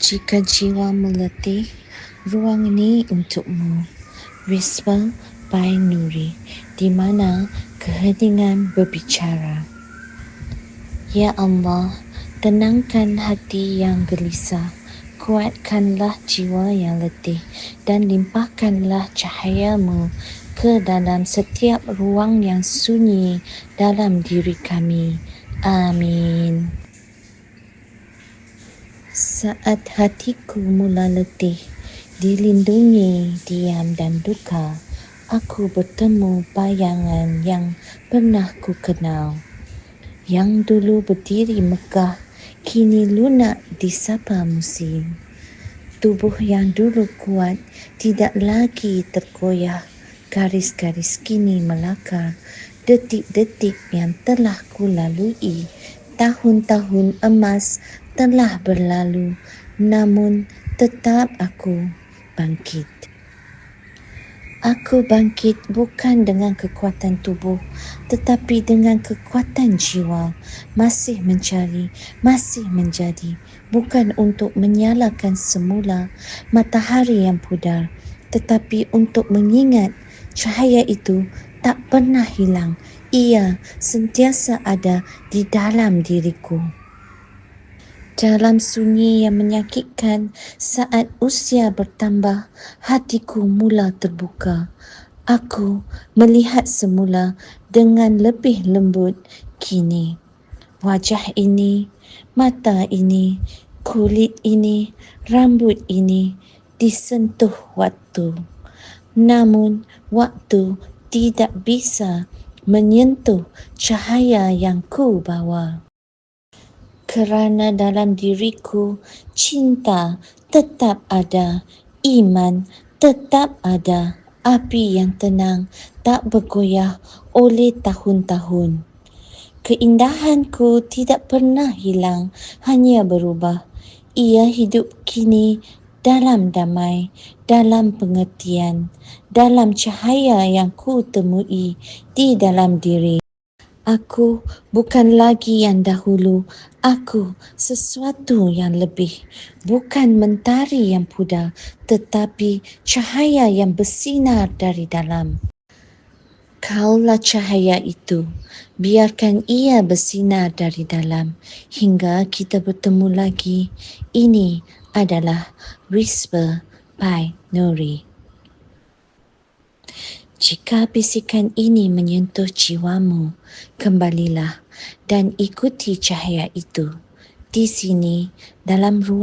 Jika jiwa meletih, ruang ini untukmu. Whisper by Nuri, di mana keheningan berbicara. Ya Allah, tenangkan hati yang gelisah, kuatkanlah jiwa yang letih dan limpahkanlah cahayamu ke dalam setiap ruang yang sunyi dalam diri kami. Amin. Saat hatiku mula letih, dilindungi diam dan duka, aku bertemu bayangan yang pernah ku kenal. Yang dulu berdiri megah, kini lunak disapa musim. Tubuh yang dulu kuat tidak lagi tergoyah, garis-garis kini melakar. Detik-detik yang telah ku lalui, tahun-tahun emas telah berlalu, namun tetap aku bangkit. Aku bangkit bukan dengan kekuatan tubuh, tetapi dengan kekuatan jiwa. Masih mencari, masih menjadi, bukan untuk menyalakan semula matahari yang pudar, tetapi untuk mengingat cahaya itu tak pernah hilang. Ia sentiasa ada di dalam diriku. Dalam sunyi yang menyakitkan, saat usia bertambah, hatiku mula terbuka. Aku melihat semula dengan lebih lembut kini. Wajah ini, mata ini, kulit ini, rambut ini disentuh waktu. Namun, waktu tidak bisa menyentuh cahaya yang ku bawa. Kerana dalam diriku cinta tetap ada, iman tetap ada, api yang tenang tak bergoyah oleh tahun-tahun. Keindahanku tidak pernah hilang, hanya berubah. Ia hidup kini dalam damai, dalam pengertian, dalam cahaya yang ku temui di dalam diri. Aku bukan lagi yang dahulu, aku sesuatu yang lebih. Bukan mentari yang pudar, tetapi cahaya yang bersinar dari dalam. Kaulah cahaya itu, biarkan ia bersinar dari dalam hingga kita bertemu lagi. Ini adalah Whisper by Nuri. Jika bisikan ini menyentuh jiwamu, kembalilah dan ikuti cahaya itu. Di sini, dalam ruang